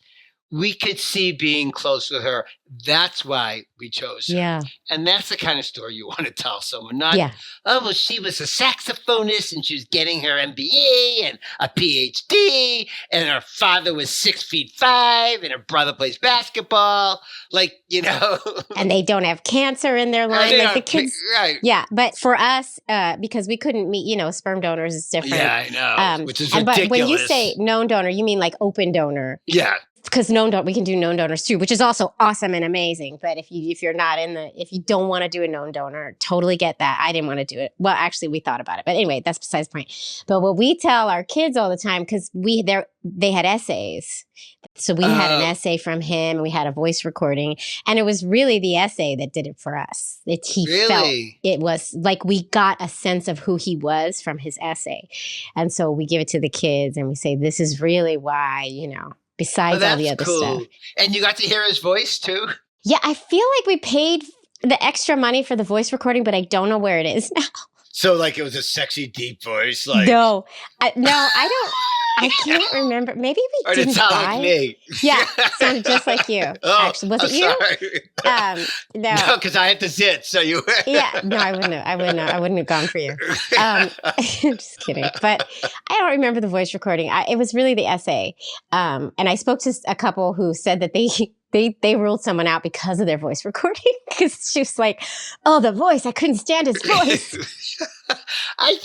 we could see being close with her. That's why we chose her. Yeah. And that's the kind of story you want to tell someone. Not, oh, well, she was a saxophonist and she was getting her MBA and a PhD, and her father was 6'5" and her brother plays basketball. And they don't have cancer in their line. Like the kids. Right. Yeah. But for us, because we couldn't meet, sperm donors is different. Yeah, I know. Which is ridiculous. But when you say known donor, you mean like open donor. Yeah. Because we can do known donors too, which is also awesome and amazing. But if you're not if you don't want to do a known donor, totally get that. I didn't want to do it. Well, actually, we thought about it, but anyway, that's besides the point. But what we tell our kids all the time, because they had essays, so we had an essay from him, and we had a voice recording, and it was really the essay that did it for us. Felt it was like we got a sense of who he was from his essay, and so we give it to the kids, and we say, "This is really why," Besides all the other stuff. And you got to hear his voice too? Yeah, I feel like we paid the extra money for the voice recording, but I don't know where it is now. So it was a sexy, deep voice? No, I don't. I can't remember. Maybe we didn't buy. Like me. Yeah, sounded just like you. Actually, was it you? Sorry. No, because I had to sit. So you. Yeah, no, I wouldn't have gone for you. Just kidding. But I don't remember the voice recording. It was really the essay. And I spoke to a couple who said that they ruled someone out because of their voice recording, because she was like, "Oh, the voice! I couldn't stand his voice." I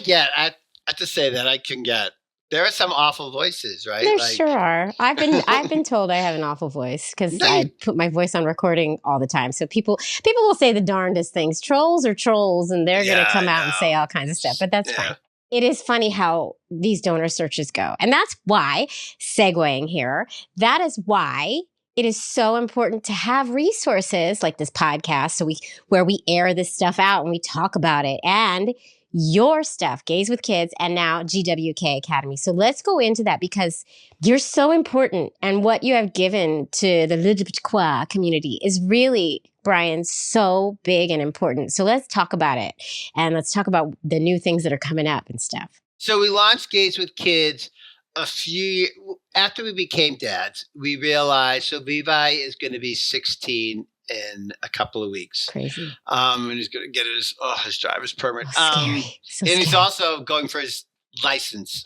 get. I have to say that I can get. There are some awful voices, right? There sure are. I've been told I have an awful voice because I put my voice on recording all the time. So people will say the darndest things. Trolls are trolls, and they're going to come out and say all kinds of stuff. But that's fine. It is funny how these donor searches go, and that's why, segueing here, that is why it is so important to have resources like this podcast, where we air this stuff out and we talk about it, and your stuff, Gays with Kids, and now GWK Academy. So let's go into that, because you're so important, and what you have given to the LGBTQIA community is really, Brian, so big and important. So let's talk about it, and let's talk about the new things that are coming up and stuff. So we launched Gays with Kids a few after we became dads. We realized, so Levi is going to be 16 in a couple of weeks. Crazy. And he's going to get his driver's permit. Scary. So and he's also going for his license,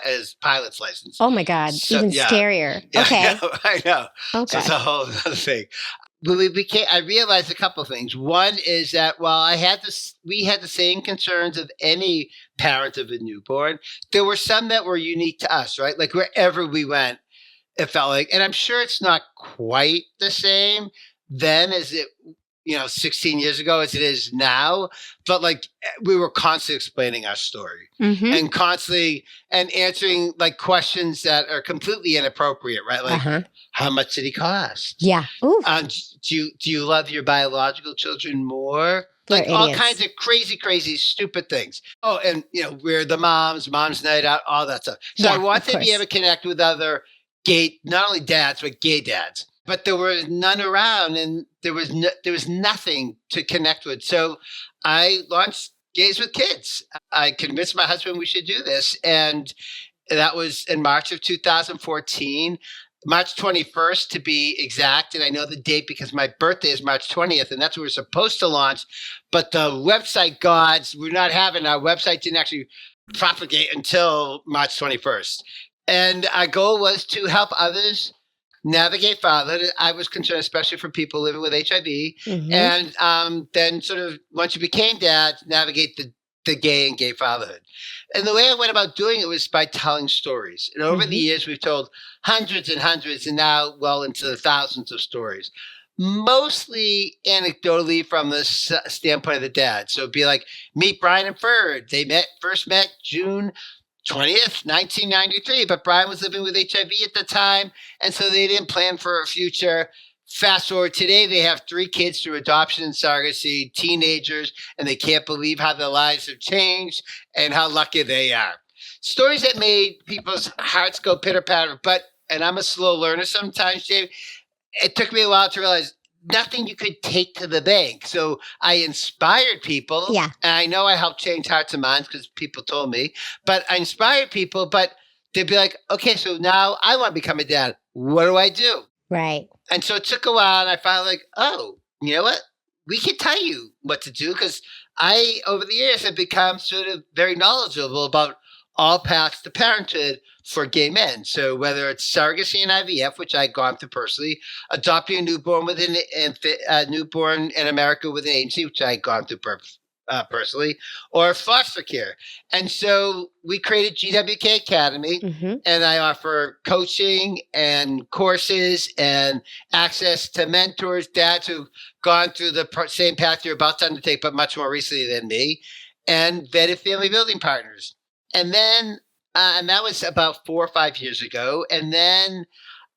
his pilot's license. Oh my God. Even scarier. Yeah, okay. I know. Oh, so it's a whole other thing. When I realized a couple of things. One is that while we had the same concerns of any parent of a newborn, there were some that were unique to us, right? Like wherever we went, it felt like, and I'm sure it's not quite the same then as it 16 years ago as it is now, but we were constantly explaining our story and constantly and answering questions that are completely inappropriate, right? How much did he cost? Yeah. Do you love your biological children more? All kinds of crazy, stupid things. Oh, and we're the mom's night out, all that stuff. So I wanted to be able to connect with other gay, not only dads, but gay dads. But there were none around, and there was nothing to connect with. So I launched Gays with Kids. I convinced my husband we should do this, and that was in March of 2014, March 21st to be exact. And I know the date because my birthday is March 20th, and that's what we're supposed to launch. But the website gods, our website didn't actually propagate until March 21st. And our goal was to help others navigate fatherhood. I was concerned, especially for people living with HIV. Mhm. And then sort of once you became dad, navigate the gay and gay fatherhood. And the way I went about doing it was by telling stories. And over the Mhm. years, we've told hundreds and hundreds and now well into the thousands of stories, mostly anecdotally from the standpoint of the dad. So it'd be like, meet Brian and Ferd. They first met June 20th, 1993, but Brian was living with HIV at the time, and so they didn't plan for a future. Fast forward today, they have 3 kids through adoption and surrogacy, teenagers, and they can't believe how their lives have changed and how lucky they are. Stories that made people's hearts go pitter patter, and I'm a slow learner sometimes, Jamie. It took me a while to realize nothing you could take to the bank. So I inspired people. Yeah. And I know I helped change hearts and minds because people told me, but I inspired people, but they'd be like, okay, so now I want to become a dad. What do I do? Right. And so it took a while, and I finally like, oh, you know what? We can tell you what to do because I, over the years, have become sort of very knowledgeable about all paths to parenthood for gay men. So whether it's surrogacy and IVF, which I've gone through personally, adopting a newborn newborn in America with an agency, which I've gone through personally, or foster care. And so we created GWK Academy, Mhm. and I offer coaching and courses and access to mentors, dads who've gone through the same path you're about to undertake, but much more recently than me, and vetted family building partners. And then, and that was about 4 or 5 years ago. And then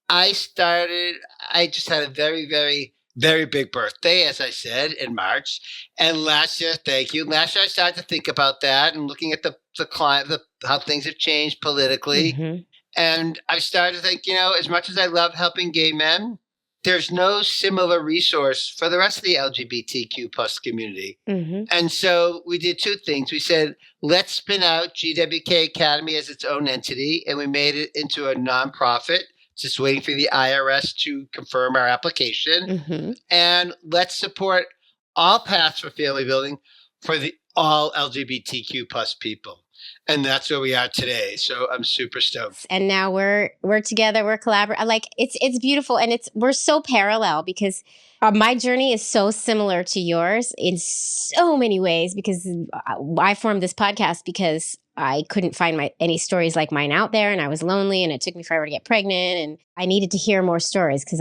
I just had a very, very, very big birthday, as I said, in March. And last year, thank you. Last year, I started to think about that and looking at the climate, how things have changed politically. Mhm. And I started to think, as much as I love helping gay men, there's no similar resource for the rest of the LGBTQ plus community. Mhm. And so we did 2 things. We said, let's spin out GWK Academy as its own entity, and we made it into a nonprofit, just waiting for the IRS to confirm our application. Mhm. And let's support all paths for family building for all LGBTQ plus people. And that's where we are today. So I'm super stoked. And now we're together, we're collaborating. Like it's beautiful, and we're so parallel because my journey is so similar to yours in so many ways. Because I formed this podcast because I couldn't find any stories like mine out there, and I was lonely, and it took me forever to get pregnant, and I needed to hear more stories because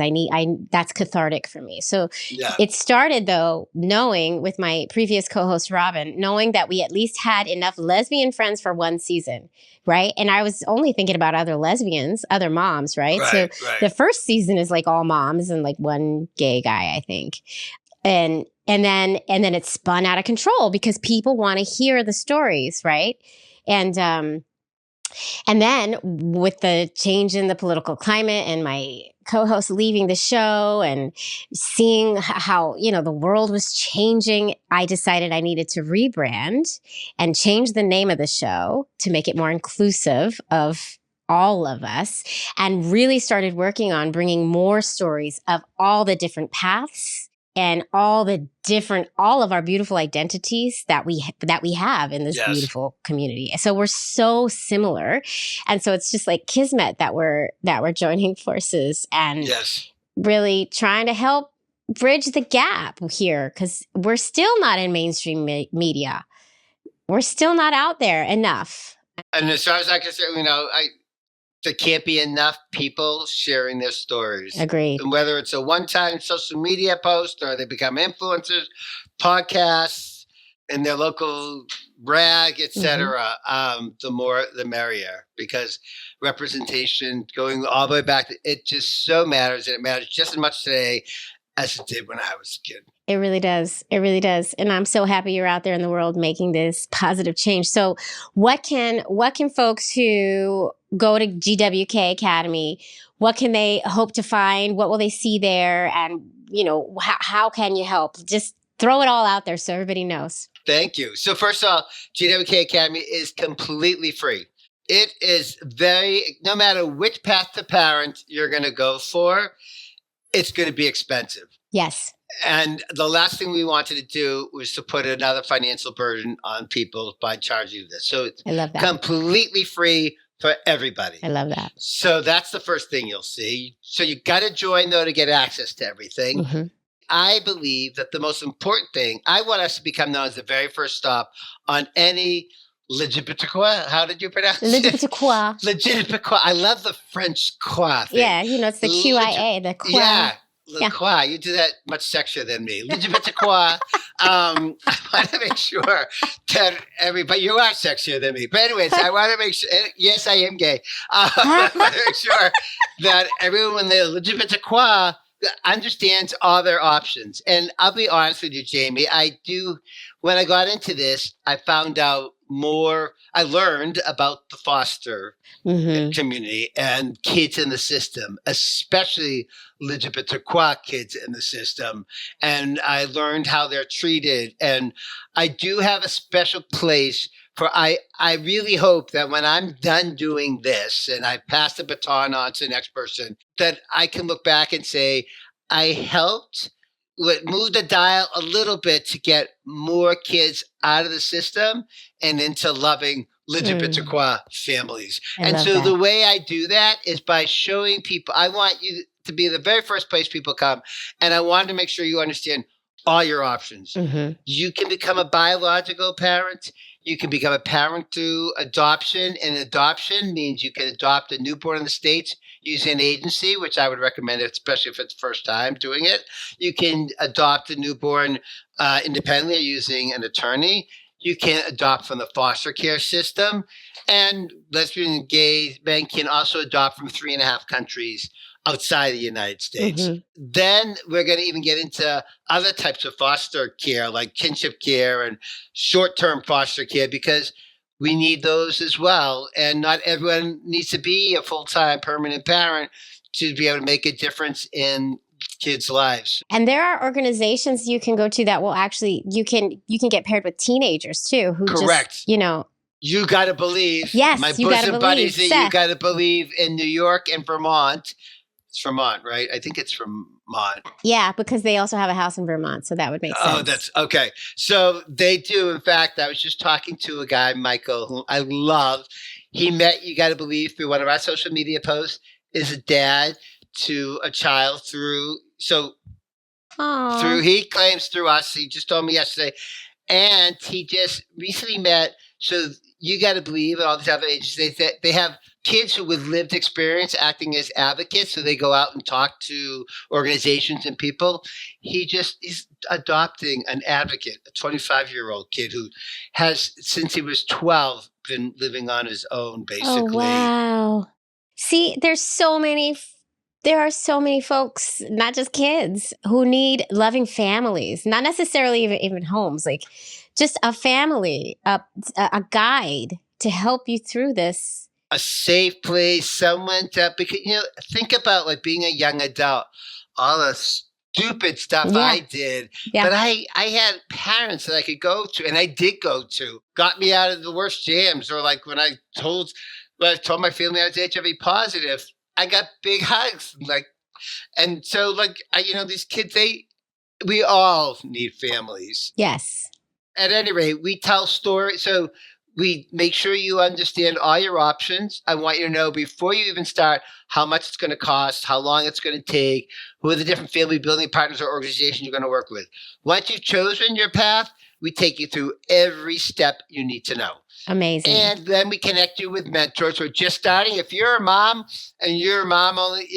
that's cathartic for me. So Yeah. it started though, knowing with my previous co-host Robin, knowing that we at least had enough lesbian friends for one season, right? And I was only thinking about other lesbians, other moms, right? So Right. the first season is like all moms and like one gay guy, I think. And then it spun out of control because people want to hear the stories, right? And then with the change in the political climate and my co-host leaving the show and seeing how, the world was changing, I decided I needed to rebrand and change the name of the show to make it more inclusive of all of us, and really started working on bringing more stories of all the different paths and all of our beautiful identities that we have in this Yes. beautiful community. So we're so similar, and so it's just like kismet that we're joining forces and Yes. really trying to help bridge the gap here, because we're still not in mainstream media. We're still not out there enough. And as far as I can say, there can't be enough people sharing their stories. Agreed. And whether it's a one-time social media post or they become influencers, podcasts, in their local rag, etc., the more the merrier, because representation going all the way back, it just so matters, and it matters just as much today as it did when I was a kid. It really does. It really does. And I'm so happy you're out there in the world making this positive change. So what can folks who go to GWK Academy, what can they hope to find? What will they see there? And, how can you help? Just throw it all out there so everybody knows. Thank you. So first of all, GWK Academy is completely free. It is no matter which path to parent you're going to go for, it's going to be expensive. Yes. And the last thing we wanted to do was to put another financial burden on people by charging this. So it's I love that. completely free for everybody. I love that. So that's the first thing you'll see. So you got to join, though, to get access to everything. Mm-hmm. I believe that the most important thing, I want us to become known as the very first stop on any LGBTQ. How did you pronounce it? LGBTQ. LGBTQ. I love the French qua thing. Yeah, it's the QIA, the qua. Yeah. Yeah. Qua. You do that much sexier than me. LGBTQ. I want to make sure that everybody, you are sexier than me. But anyways, I want to make sure, yes, I am gay. I want to make sure that everyone, when they're LGBTQ, understands all their options. And I'll be honest with you, Jaimie, when I got into this, I found out more, I learned about the foster community and kids in the system, especially LGBTQ kids in the system. And I learned how they're treated. And I do have a special place for, I really hope that when I'm done doing this and I pass the baton on to the next person, that I can look back and say, I helped move the dial a little bit to get more kids out of the system and into loving LGBTQ families. And so the way I do that is by showing people, I want you to be the very first place people come. And I want to make sure you understand all your options. You can become a biological parent. You can become a parent through adoption. And adoption means you can adopt a newborn in the States using an agency, which I would recommend, especially if it's the first time doing it. You can adopt a newborn independently using an attorney. You can adopt from the foster care system. And lesbian and gay men can also adopt from 3.5 countries outside the United States. Then we're going to even get into other types of foster care, like kinship care and short-term foster care, because we need those as well. And not everyone needs to be a full-time permanent parent to be able to make a difference in kids' lives. And there are organizations you can go to that will actually, you can get paired with teenagers too, who Correct. Just, You got to believe. Yes, my you gotta bosom believe, buddies that Seth. you got to believe in New York and Vermont. It's Vermont, right? I think it's Vermont. Yeah, because they also have a house in Vermont, so that would make sense. Oh, that's okay. So they do. In fact, I was just talking to a guy, Michael, who I love. He met, you got to believe, through one of our social media posts, is a dad to a child through he claims through us. He just told me yesterday. And he just recently met, so you got to believe, and all these other agencies, they have kids who with lived experience acting as advocates. So they go out and talk to organizations and people. He's adopting an advocate, a 25-year-old kid who has, since he was 12, been living on his own, basically. Oh, wow. See, there are so many folks, not just kids, who need loving families, not necessarily even homes, like just a family, a guide to help you through this. A safe place, someone to, because, think about like being a young adult, all the stupid stuff I did. Yeah. But I had parents that I could go to, and I did go to, got me out of the worst jams. Or like when I told my family I was HIV positive, I got big hugs. And so these kids, we all need families. Yes. At any rate, we tell stories. So we make sure you understand all your options. I want you to know before you even start how much it's going to cost, how long it's going to take, who are the different family building partners or organizations you're going to work with. Once you've chosen your path, we take you through every step you need to know. Amazing. And then we connect you with mentors who are just starting. If you're a mom and you're a mom only,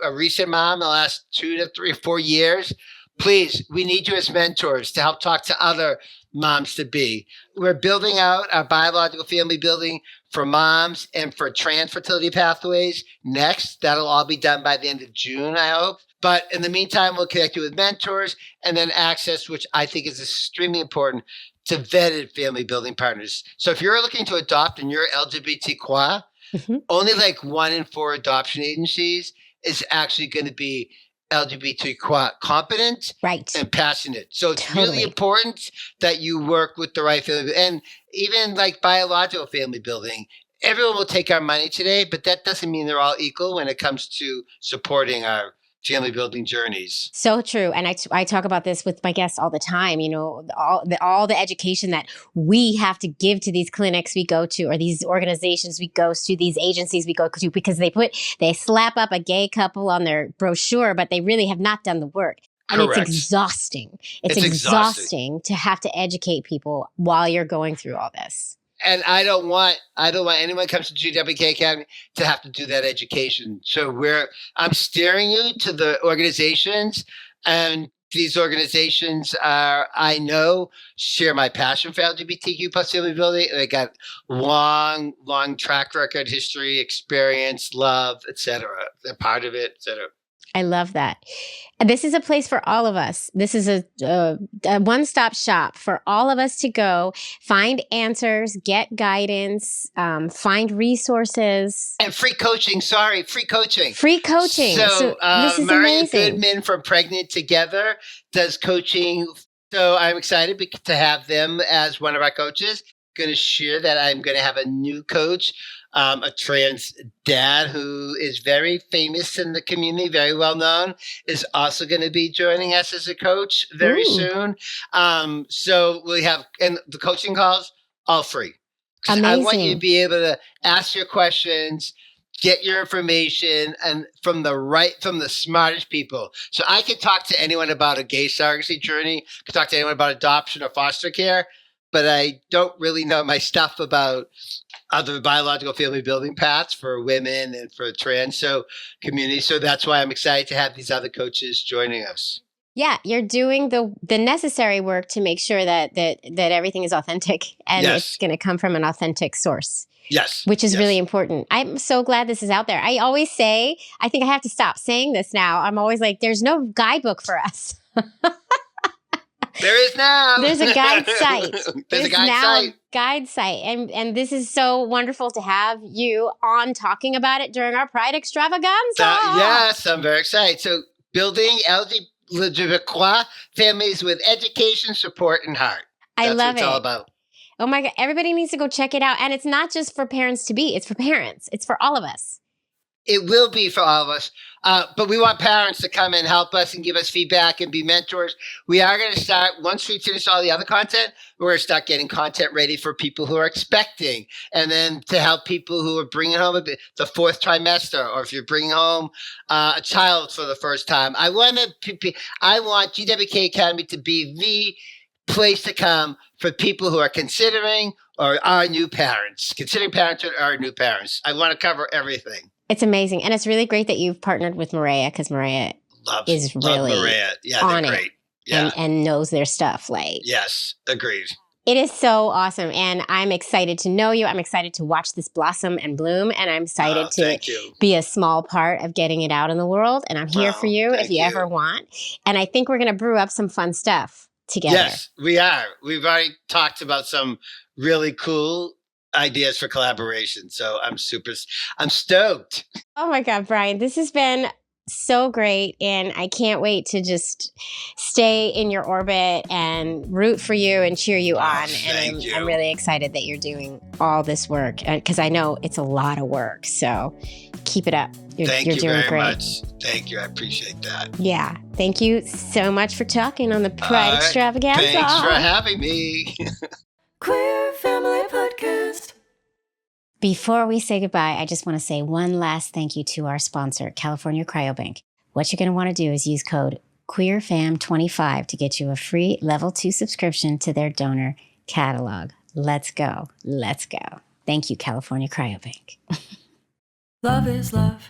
a recent mom in the last 2 to 3 or 4 years, please, we need you as mentors to help talk to other moms to be. We're building out our biological family building for moms and for trans fertility pathways next. That'll all be done by the end of June, I hope. But in the meantime, we'll connect you with mentors and then access, which I think is extremely important, to vetted family building partners. So if you're looking to adopt and you're LGBTQ, only like 1 in 4 adoption agencies is actually going to be LGBTQ competent and passionate. So it's really important that you work with the right family. And even like biological family building, everyone will take our money today, but that doesn't mean they're all equal when it comes to supporting our family building journeys. So true. And I talk about this with my guests all the time, all the education that we have to give to these clinics we go to, or these organizations we go to, these agencies we go to, because they slap up a gay couple on their brochure, but they really have not done the work. And Correct. It's exhausting. It's exhausting to have to educate people while you're going through all this. And I don't want anyone who comes to GWK Academy to have to do that education. So I'm steering you to the organizations, and these organizations I know share my passion for LGBTQ plus family building. They got long track record, history, experience, love, etc. They're part of it, etc. I love that. This is a place for all of us. This is a one-stop shop for all of us to go find answers, get guidance, find resources. And free coaching. Free coaching. Free coaching. So this is Maria amazing. Goodman from Pregnant Together does coaching. So I'm excited to have them as one of our coaches. Going to share that I'm going to have a new coach, a trans dad who is very famous in the community, very well known, is also going to be joining us as a coach very soon. So we have, and the coaching calls, all free. Amazing. I want you to be able to ask your questions, get your information, and from the smartest people. So I can talk to anyone about a gay surrogacy journey, I can talk to anyone about adoption or foster care, but I don't really know my stuff about other biological family building paths for women and for trans community. So that's why I'm excited to have these other coaches joining us. Yeah, you're doing the necessary work to make sure that everything is authentic and it's going to come from an authentic source. Yes. Which is really important. I'm so glad this is out there. I always say, I think I have to stop saying this now. I'm always like, there's no guidebook for us. There is now. There's a guide site. There's a guide site. And this is so wonderful to have you on talking about it during our Pride Extravaganza. Yes, I'm very excited. So building LGBTQIA families with education, support, and heart. I love it. That's what it's all about. Oh my God. Everybody needs to go check it out. And it's not just for parents-to-be. It's for parents. It's for all of us. It will be for all of us. But we want parents to come and help us and give us feedback and be mentors. We are going to start, once we finish all the other content, we're going to start getting content ready for people who are expecting. And then to help people who are bringing home the fourth trimester, or if you're bringing home a child for the first time. I want GWK Academy to be the place to come for people who are considering or are new parents, considering parenthood or are new parents. I want to cover everything. It's amazing. And it's really great that you've partnered with Maria, because Maria is really Maria. Yeah, on they're it great. Yeah. and knows their stuff. Yes, agreed. It is so awesome. And I'm excited to know you. I'm excited to watch this blossom and bloom. And I'm excited to be a small part of getting it out in the world. And I'm here for you if you ever want. And I think we're going to brew up some fun stuff together. Yes, we are. We've already talked about some really cool ideas for collaboration. So I'm stoked. Oh my God, Brian, this has been so great. And I can't wait to just stay in your orbit and root for you and cheer you on. And I'm really excited that you're doing all this work, because I know it's a lot of work. So keep it up. You're doing very great. Much. Thank you. I appreciate that. Yeah. Thank you so much for talking on the Pride Extravaganza. Thanks for having me. Queer Family Podcast. Before we say goodbye, I just want to say one last thank you to our sponsor, California Cryobank. What you're going to want to do is use code QueerFam25 to get you a free level 2 subscription to their donor catalog. Let's go. Let's go. Thank you, California Cryobank. Love is love.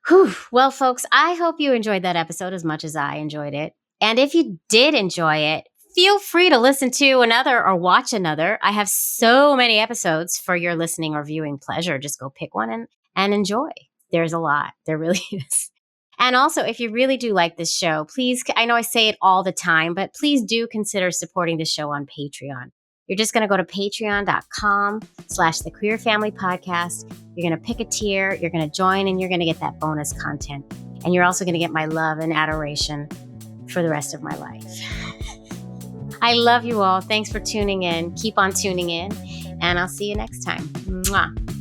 Whew. Well, folks, I hope you enjoyed that episode as much as I enjoyed it. And if you did enjoy it, feel free to listen to another or watch another. I have so many episodes for your listening or viewing pleasure. Just go pick one and enjoy. There's a lot. There really is. And also, if you really do like this show, please, I know I say it all the time, but please do consider supporting the show on Patreon. You're just going to go to patreon.com/The Queer Family Podcast. You're going to pick a tier, you're going to join, and you're going to get that bonus content. And you're also going to get my love and adoration for the rest of my life. I love you all. Thanks for tuning in. Keep on tuning in, and I'll see you next time. Mwah.